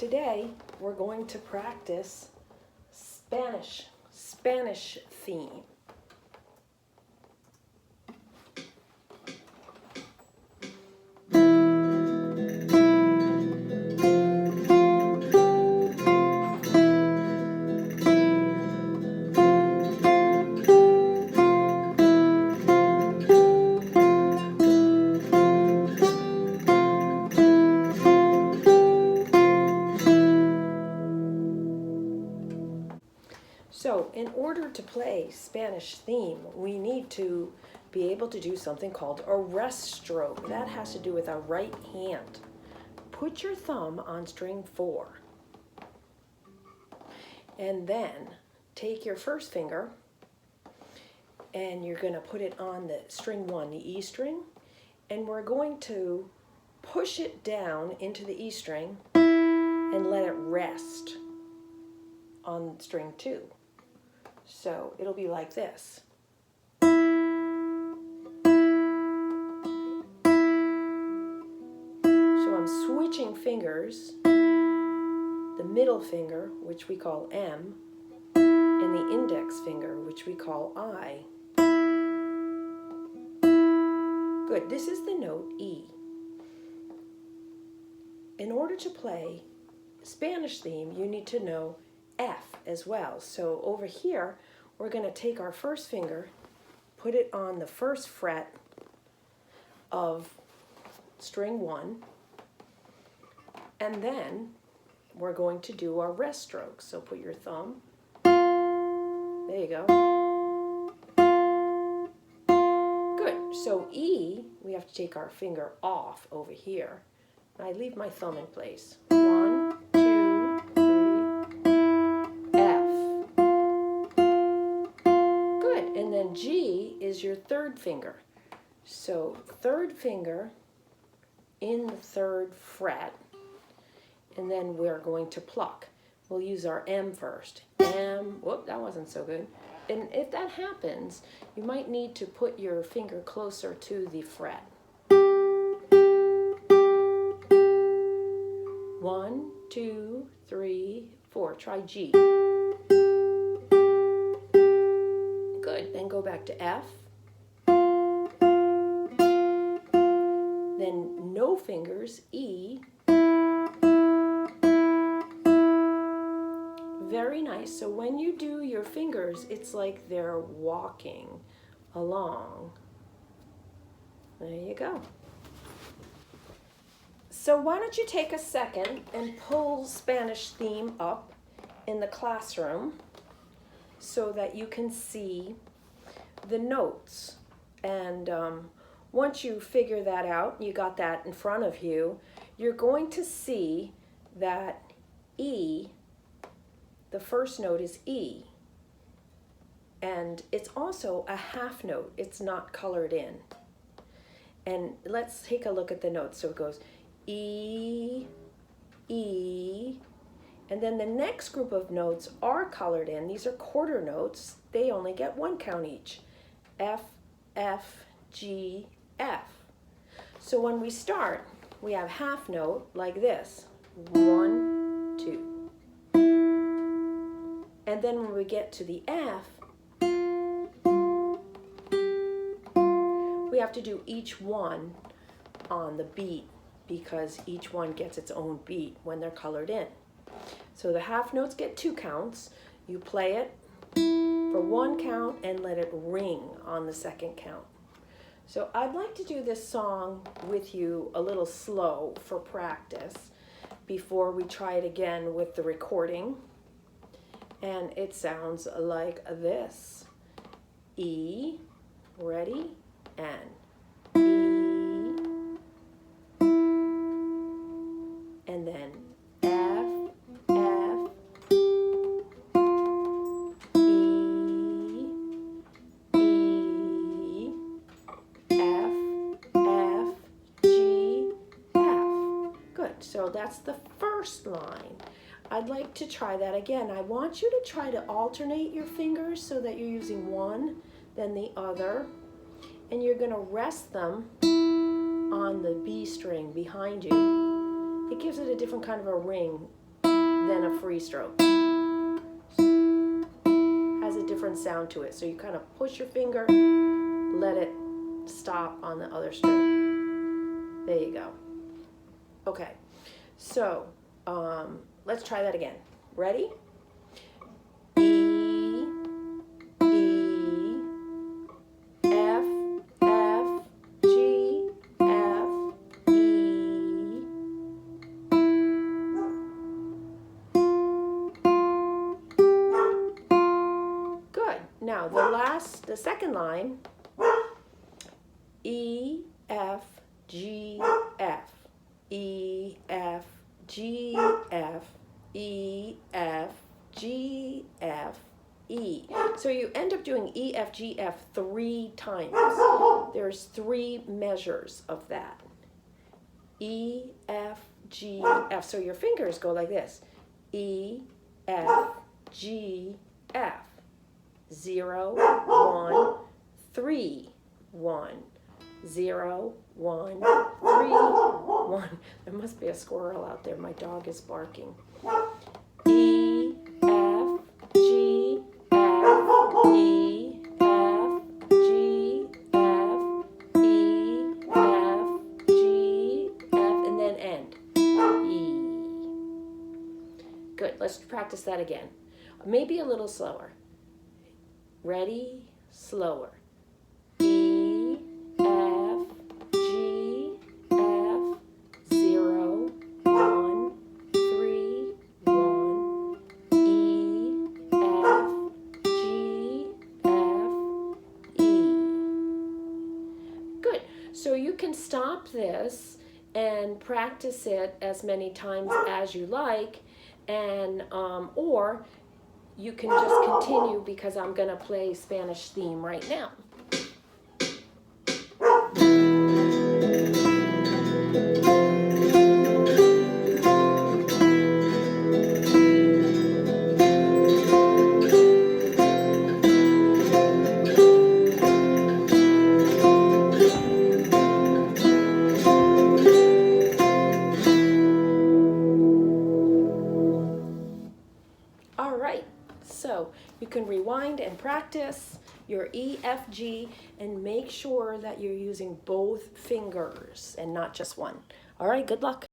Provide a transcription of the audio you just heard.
Today we're going to practice Spanish theme. So in order to play Spanish theme, we need to be able to do something called a rest stroke. That has to do with our right hand. Put your thumb on string 4. And then take your first finger and you're going to put it on the string 1, the E string, and we're going to push it down into the E string and let it rest on string 2. So it'll be like this. So I'm switching fingers, the middle finger, which we call M, and the index finger, which we call I. Good, this is the note E. In order to play Spanish theme, you need to know F as well. So over here, we're going to take our first finger, put it on the first fret of string 1, and then we're going to do our rest stroke. So put your thumb, there you go. Good, so E, we have to take our finger off over here. I leave my thumb in place. 1, 2, 3, F. Good, and then G is your third finger. So third finger in the third fret, and then we're going to pluck. We'll use our M first. M, whoop, that wasn't so good. And if that happens, you might need to put your finger closer to the fret. 1, 2, 3, 4. Try G. Good. Then go back to F. Then no fingers, E. Very nice. So when you do your fingers, it's like they're walking along. There you go. So why don't you take a second and pull Spanish theme up in the classroom so that you can see the notes. And once you figure that out, you got that in front of you, you're going to see that E, the first note is E. And it's also a half note. It's not colored in. And let's take a look at the notes. So it goes E, E, and then the next group of notes are colored in. These are quarter notes. They only get 1 count each. F, F, G, F. So when we start, we have half note like this. 1, 2. And then when we get to the F, we have to do each one on the beat, because each one gets its own beat when they're colored in. So the half notes get 2 counts. You play it for 1 count and let it ring on the second count. So I'd like to do this song with you a little slow for practice before we try it again with the recording. And it sounds like this. E, ready, and and then F, F, E, E, F, F, G, F. Good, so that's the first line. I'd like to try that again. I want you to try to alternate your fingers so that you're using one, then the other, and you're going to rest them on the B string behind you. It gives it a different kind of a ring then a free stroke. Has a different sound to it. So you kind of push your finger, let it stop on the other string. There you go. Okay, so let's try that again. Ready? E, E, F, F, G, F, E. Good. Now the second line, E, F, G, F, E, F, G, F, E, F, G, F, E. So you end up doing E, F, G, F 3 times. There's 3 measures of that. E, F, G, F. So your fingers go like this. E, F, G, F. 0, 1, 3, 1. 0, 1, 3, 1. There must be a squirrel out there. My dog is barking. E, F, G, F, E, F, G, F, E, F, G, F, and then end. E. Good. Let's practice that again. Maybe a little slower. Ready? Slower. E, F, G, F, 0, 1, 3, 1, E, F, G, F, E. Good. So you can stop this and practice it as many times as you like, and or you can just continue because I'm going to play Spanish theme right now. All right, so you can rewind and practice your E, F, G, and make sure that you're using both fingers and not just one. All right, good luck.